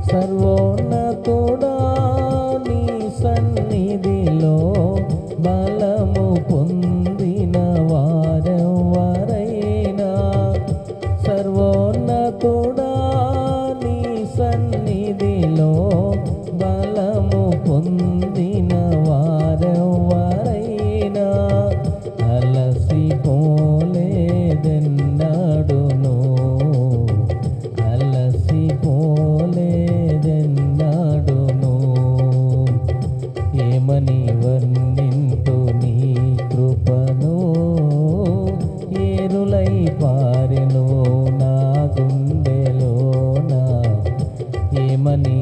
సర్వోన్నతుడా నీ సన్నిధిలో బలము పొందిన వారెవరైనా, సర్వోన్నతుడా నీ సన్నిధిలో బలము పొందిన వారెవరైనా అలసిపోలేదెన్నడును, అలసిపోలేదెన్నడును. ఏమని వర్ణింతు నీ కృపను, ఏరులై పారెను నా గుండెలోన. ఏమని